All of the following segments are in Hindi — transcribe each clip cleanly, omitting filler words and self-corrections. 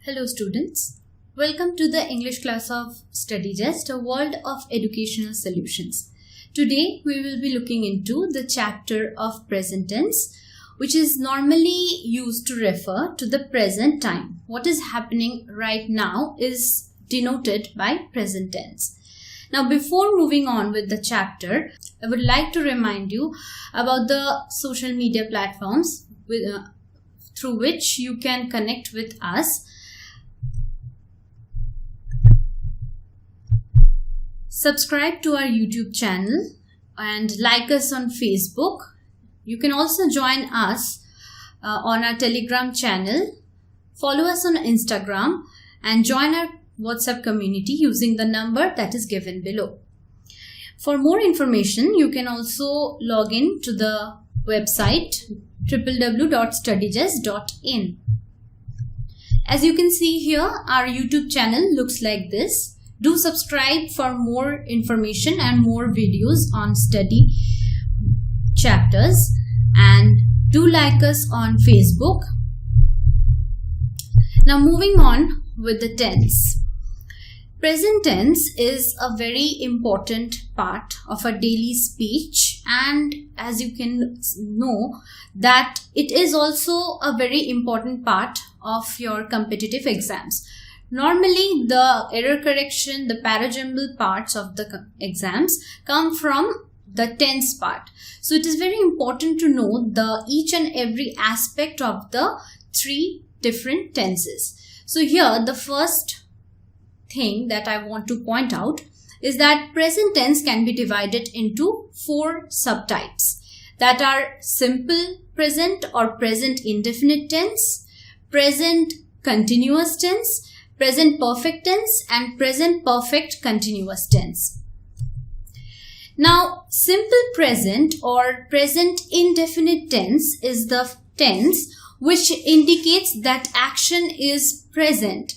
Hello students, welcome to the English class of StudyGest, a world of educational solutions. Today we will be looking into the chapter of present tense, which is normally used to refer to the present time. What is happening right now is denoted by present tense. Now before moving on with the chapter, I would like to remind you about the social media platforms through which you can connect with us. Subscribe to our YouTube channel and like us on Facebook. You can also join us on our Telegram channel, follow us on Instagram and join our WhatsApp community using the number that is given below. For more information, you can also log in to the website www.studygest.in. As you can see here, our YouTube channel looks like this. Do subscribe for more information and more videos on study chapters, and do like us on Facebook. Now moving on with the tense. Present tense is a very important part of a daily speech, and as you can know that it is also a very important part of your competitive exams. Normally, the error correction, the parajumble parts of the exams come from the tense part. So it is very important to know each and every aspect of the three different tenses. So here, the first thing that I want to point out is that present tense can be divided into four subtypes, that are simple present or present indefinite tense, present continuous tense, present perfect tense, and present perfect continuous tense. Now, simple present or present indefinite tense is the tense which indicates that action is present.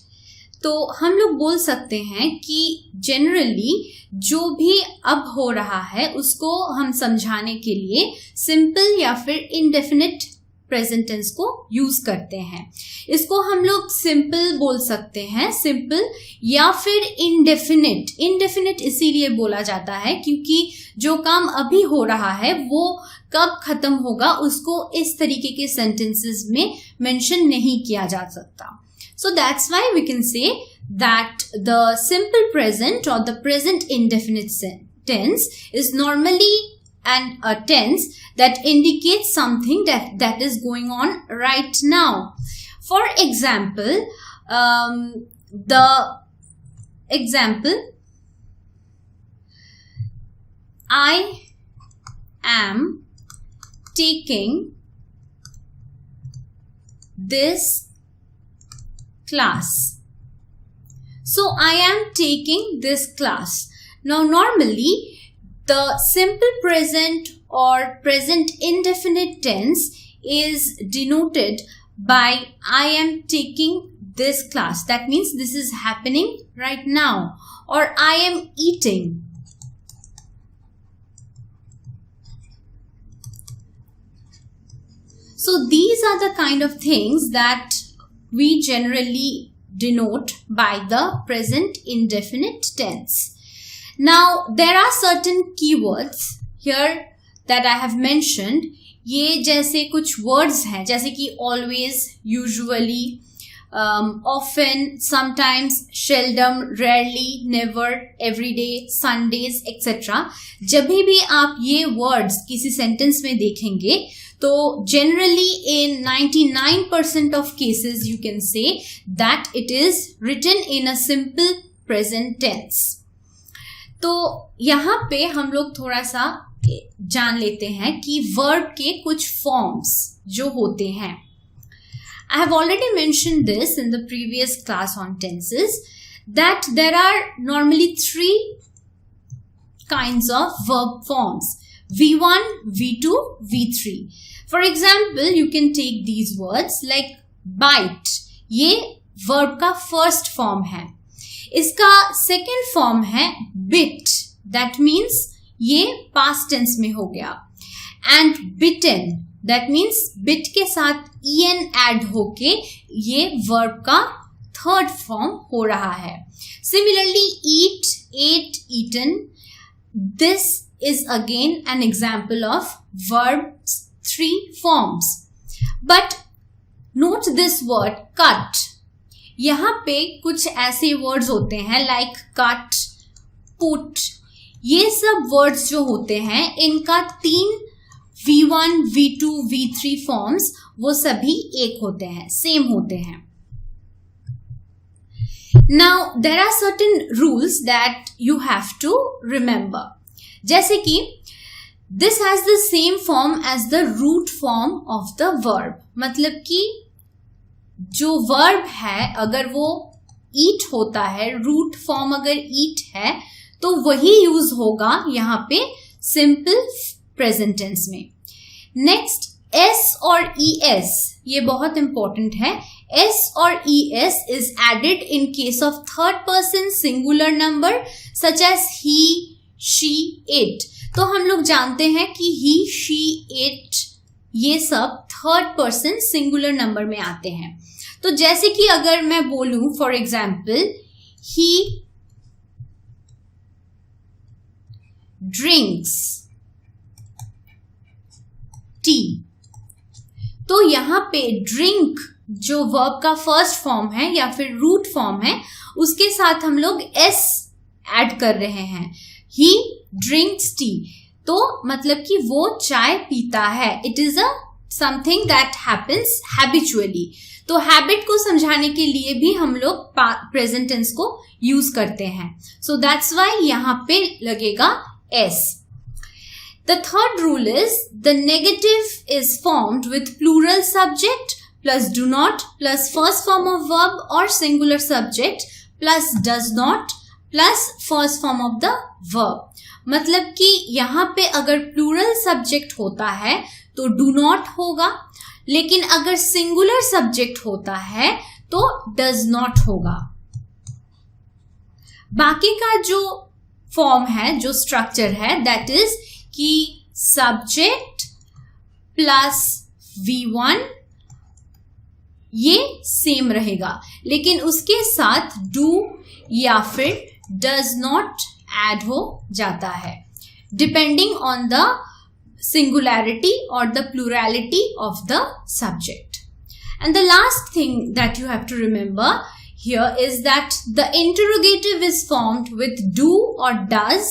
तो हम लोग बोल सकते हैं कि जनरली जो भी अब हो रहा है उसको हम समझाने के लिए सिंपल या फिर इंडेफिनिट प्रेजेंट टेंस को यूज करते हैं. इसको हम लोग सिंपल बोल सकते हैं, सिंपल या फिर इंडेफिनिट. इंडेफिनिट इसीलिए बोला जाता है क्योंकि जो काम अभी हो रहा है वो कब खत्म होगा उसको इस तरीके के सेंटेंसेस में मेंशन नहीं किया जा सकता. So that's why we can say that the simple present or the present indefinite tense is normally a tense that indicates something that is going on right now. For example, the example, I am taking this class. So I am taking this class. Now normally the simple present or present indefinite tense is denoted by I am taking this class. That means this is happening right now. Or I am eating. So these are the kind of things that we generally denote by the present indefinite tense. Now, there are certain keywords here that I have mentioned. ये जैसे कुछ words हैं, जैसे कि always, usually, often, sometimes, seldom, rarely, never, everyday, Sundays, etc. जब भी आप ये words किसी sentence में देखेंगे, तो generally in 99% of cases you can say that it is written in a simple present tense. तो यहाँ पे हम लोग थोड़ा सा जान लेते हैं कि verb के कुछ forms जो होते हैं. I have already mentioned this in the previous class on tenses that there are normally three kinds of verb forms: V1, V2, V3. For example, you can take these words like bite. ये verb का first form है. इसका second form है bit. That means ये past tense में हो गया. And bitten. That means bit के साथ en add होके ये verb का थर्ड फॉर्म हो रहा है. Similarly eat, ate, eaten. This is again an example of verbs 3 forms. But note this word cut. यहाँ पे कुछ ऐसे वर्ड्स होते हैं लाइक कट, पुट. ये सब वर्ड्स जो होते हैं इनका 3 V1, V2, V3 फॉर्म्स वो सभी एक होते हैं, सेम होते हैं. Now there are certain rules that you have to remember. जैसे कि this has the same form as the root form of the verb. मतलब कि जो verb है अगर वो eat होता है, root form अगर eat है तो वही यूज होगा यहाँ पे simple present tense में. नेक्स्ट s और es, ये बहुत इंपॉर्टेंट है. s और es is added in case of third person singular number such as he, she, it. तो हम लोग जानते हैं कि he, she, it ये सब थर्ड पर्सन सिंगुलर नंबर में आते हैं. तो जैसे कि अगर मैं बोलूं for example he drinks tea, तो यहाँ पे ड्रिंक जो वर्ब का फर्स्ट फॉर्म है या फिर रूट फॉर्म है उसके साथ हम लोग s ऐड कर रहे हैं. ही ड्रिंक्स टी, तो मतलब कि वो चाय पीता है. It is a something that happens habitually. तो हैबिट को समझाने के लिए भी हम लोग प्रेजेंट टेंस को यूज करते हैं. सो दैट्स व्हाई यहाँ पे लगेगा s. The third rule is the negative is formed with plural subject plus do not plus first form of verb or singular subject plus does not plus first form of the verb. मतलब कि यहाँ पे अगर plural subject होता है तो do not होगा, लेकिन अगर singular subject होता है तो does not होगा. बाकी का जो फॉर्म है, जो स्ट्रक्चर है, दैट इज कि सब्जेक्ट प्लस V1 ये सेम रहेगा, लेकिन उसके साथ डू या फिर डज नॉट ऐड हो जाता है डिपेंडिंग ऑन द सिंगुलैरिटी और the plurality of the subject. And the last thing that you have to remember here is that the interrogative is formed with do or does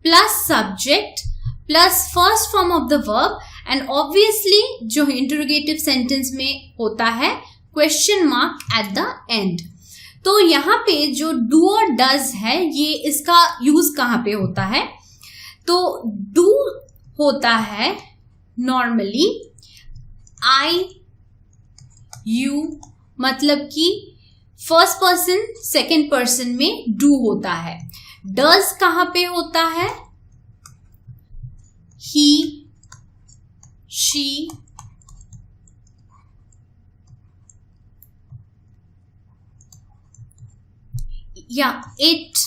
plus subject plus first form of the verb, and obviously जो interrogative sentence में होता है question mark at the end. तो यहाँ पे जो do और does है ये इसका यूज कहाँ पे होता है? तो do होता है normally I, you, मतलब कि फर्स्ट पर्सन सेकेंड पर्सन में डू होता है. डज कहां पे होता है? ही, शी, या इट,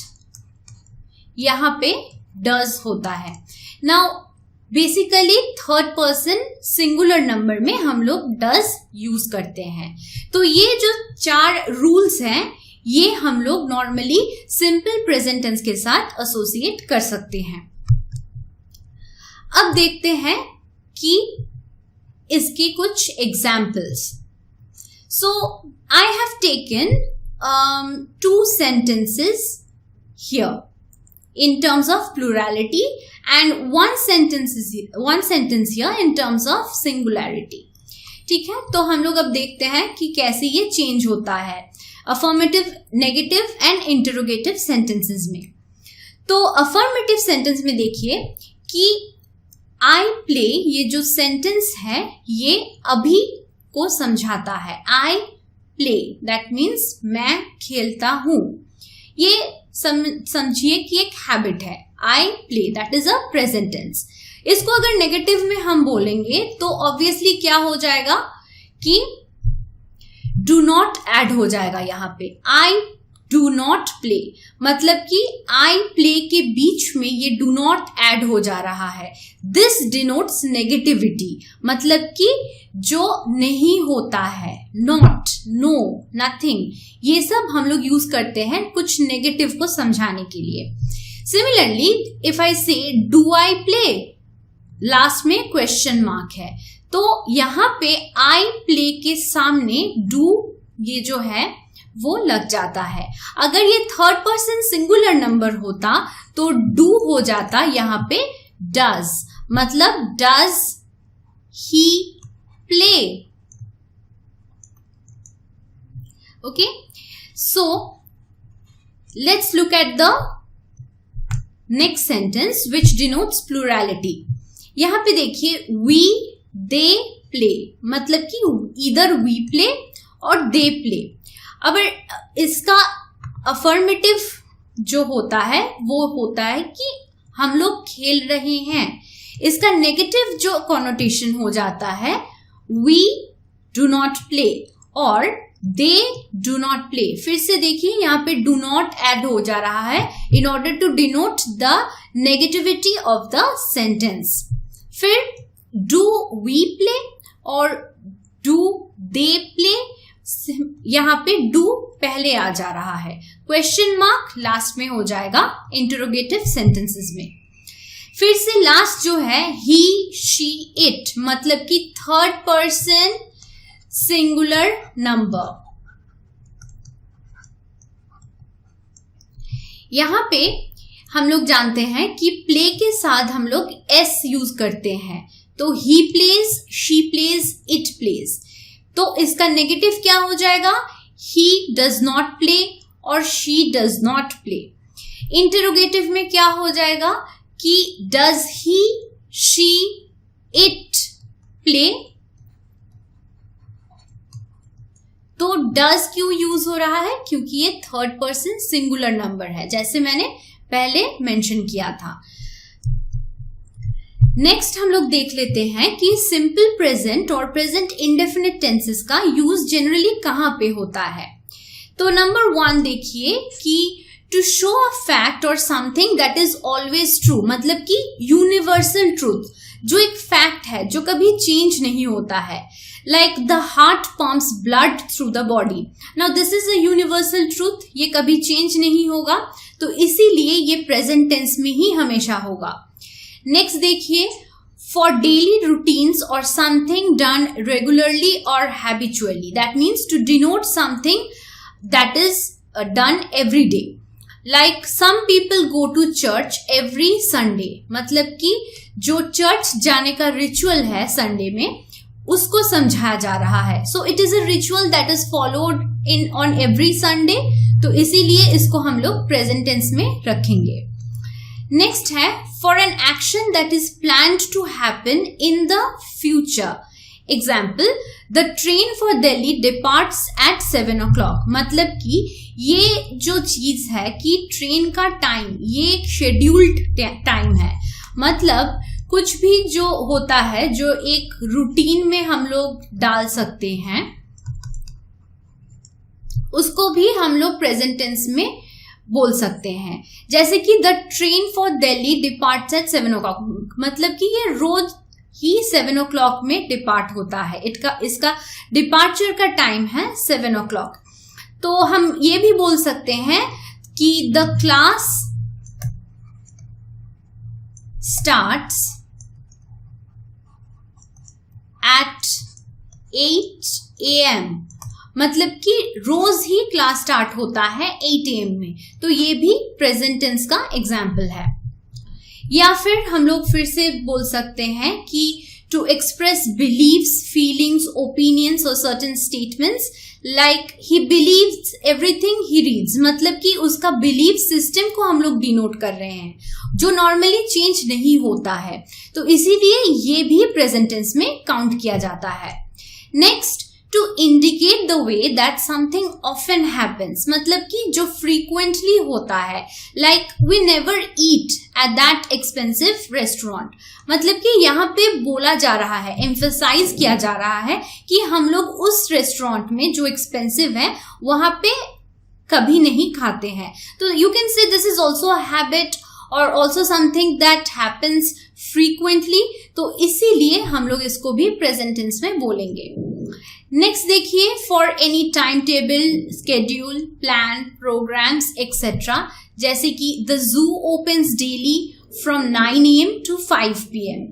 यहां पे डज होता है. Now basically third person singular number में हम लोग डज यूज करते हैं. तो ये जो 4 रूल्स हैं ये हम लोग नॉर्मली सिंपल प्रेजेंट टेंस के साथ एसोसिएट कर सकते हैं. अब देखते हैं कि इसके कुछ examples. So I have taken 2 sentences here in terms of plurality and one sentence here in terms of singularity. ठीक है, तो हम लोग अब देखते हैं कि कैसे ये चेंज होता है affirmative, negative and interrogative sentences में. तो अफर्मेटिव सेंटेंस में देखिए कि आई प्ले, ये जो सेंटेंस है ये अभी को समझाता है. आई प्ले दैट मीन्स मैं खेलता हूं. ये समझिए कि एक हैबिट है. I play that is a present tense. इसको अगर नेगेटिव में हम बोलेंगे तो ऑब्वियसली क्या हो जाएगा कि डू नॉट ऐड हो जाएगा. यहाँ पे आई डू नॉट प्ले, मतलब कि आई प्ले के बीच में ये डू नॉट ऐड हो जा रहा है. दिस डिनोट्स नेगेटिविटी, मतलब कि जो नहीं होता है, नॉट, नो, नथिंग, ये सब हम लोग यूज करते हैं कुछ नेगेटिव को समझाने के लिए. सिमिलरली इफ आई से डू आई प्ले, लास्ट में क्वेश्चन मार्क है, तो यहां पे आई प्ले के सामने डू ये जो है वो लग जाता है. अगर ये थर्ड पर्सन सिंगुलर नंबर होता तो डू हो जाता यहां पे डज, मतलब does he play. Okay, so let's look at the next sentence which denotes plurality. यहां पे देखिए वी दे प्ले, मतलब कि इधर वी प्ले और दे प्ले. अब इसका अफर्मेटिव जो होता है वो होता है कि हम लोग खेल रहे हैं. इसका नेगेटिव जो कॉनोटेशन हो जाता है वी डू नॉट प्ले और दे डू नॉट प्ले. फिर से देखिए यहाँ पे डू नॉट ऐड हो जा रहा है in order to denote the negativity of the sentence. फिर डू वी प्ले और डू दे प्ले, यहां पे डू पहले आ जा रहा है, क्वेश्चन मार्क लास्ट में हो जाएगा इंटरोगेटिव सेंटेंसेस में. फिर से लास्ट जो है ही शी इट, मतलब कि थर्ड पर्सन सिंगुलर नंबर. यहां पे हम लोग जानते हैं कि प्ले के साथ हम लोग एस यूज करते हैं, तो he plays, she plays, it plays. तो इसका नेगेटिव क्या हो जाएगा, ही डज नॉट प्ले और she does not play. Interrogative में क्या हो जाएगा कि does he, she, it play. तो डज क्यों यूज हो रहा है, क्योंकि ये थर्ड पर्सन सिंगुलर नंबर है, जैसे मैंने पहले मेंशन किया था. नेक्स्ट हम लोग देख लेते हैं कि सिंपल प्रेजेंट और प्रेजेंट इंडेफिनिट टेंसेस का यूज जनरली कहां पे होता है. तो नंबर 1 देखिए कि टू शो अ फैक्ट और something that is always true, मतलब कि यूनिवर्सल ट्रूथ, जो एक फैक्ट है जो कभी चेंज नहीं होता है. Like the heart pumps blood through the body. Now this is a universal truth, ये कभी चेंज नहीं होगा, तो इसीलिए ये प्रेजेंट टेंस में ही हमेशा होगा. नेक्स्ट देखिए फॉर डेली रूटीन्स और समथिंग डन रेगुलरली और habitually, that means to denote something that is done every day. Like some people go to church every Sunday, मतलब कि जो चर्च जाने का रिचुअल है संडे में उसको समझाया जा रहा है. So it is a ritual that is followed in on every Sunday, तो इसीलिए इसको हम लोग प्रेजेंट टेंस में रखेंगे. नेक्स्ट है for an action that is planned to happen in the future. Example the train for Delhi departs at 7 o'clock, मतलब कि ये जो चीज है कि ट्रेन का टाइम ये एक शेड्यूल्ड टाइम है, मतलब कुछ भी जो होता है जो एक रूटीन में हम लोग डाल सकते हैं उसको भी हम लोग प्रेजेंट टेंस में बोल सकते हैं. जैसे कि the train for Delhi departs at 7 o'clock, मतलब कि ये रोज ही 7 o'clock में डिपार्ट होता है, इसका डिपार्चर का टाइम है 7 o'clock. तो हम ये भी बोल सकते हैं कि the class starts at 8 AM, मतलब कि रोज ही क्लास स्टार्ट होता है 8 AM में, तो ये भी प्रेजेंट टेंस का एग्जाम्पल है. या फिर हम लोग फिर से बोल सकते हैं कि to express believes, feelings, opinions और certain statements, like he believes everything he reads, मतलब कि उसका बिलीव सिस्टम को हम लोग डिनोट कर रहे हैं जो नॉर्मली चेंज नहीं होता है, तो इसीलिए ये भी प्रेजेंट टेंस में काउंट किया जाता है. Next to indicate the way that something often happens, मतलब कि जो फ्रीक्वेंटली होता है, like we never eat at that expensive restaurant, मतलब कि यहाँ पे बोला जा रहा है, एम्फसाइज किया जा रहा है कि हम लोग उस रेस्टोरेंट में जो एक्सपेंसिव है वहां पे कभी नहीं खाते हैं. तो you can say this is also a habit or also something that happens frequently. तो इसीलिए हम लोग इसको भी present tense में बोलेंगे. नेक्स्ट देखिए, for any timetable, schedule, plan, programs, etc. जैसे कि the zoo opens daily from 9 AM to 5 PM.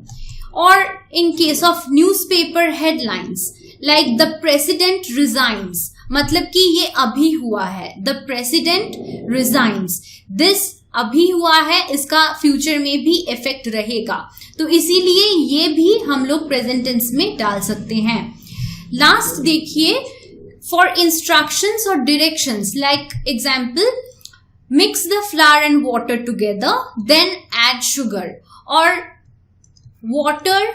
Or in case of newspaper headlines like the president resigns, मतलब कि ये अभी हुआ है. The president resigns. This अभी हुआ है, इसका फ्यूचर में भी इफेक्ट रहेगा. तो इसीलिए ये भी हम लोग प्रेजेंट टेंस में डाल सकते हैं. लास्ट देखिए, फॉर इंस्ट्रक्शंस और directions, like example, mix the flour and water together then add sugar, और water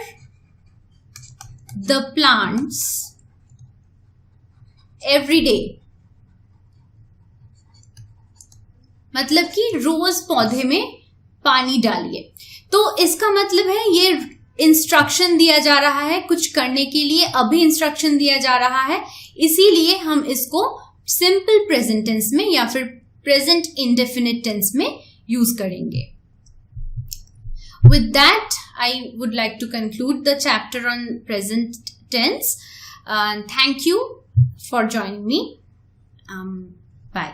the plants every day. मतलब कि रोज पौधे में पानी डालिए. तो इसका मतलब है ये इंस्ट्रक्शन दिया जा रहा है कुछ करने के लिए, अभी इंस्ट्रक्शन दिया जा रहा है, इसीलिए हम इसको सिंपल प्रेजेंट टेंस में या फिर प्रेजेंट इंडेफिनिट टेंस में यूज करेंगे. With that I would like to conclude the chapter on present tense. Thank you for joining me. Bye.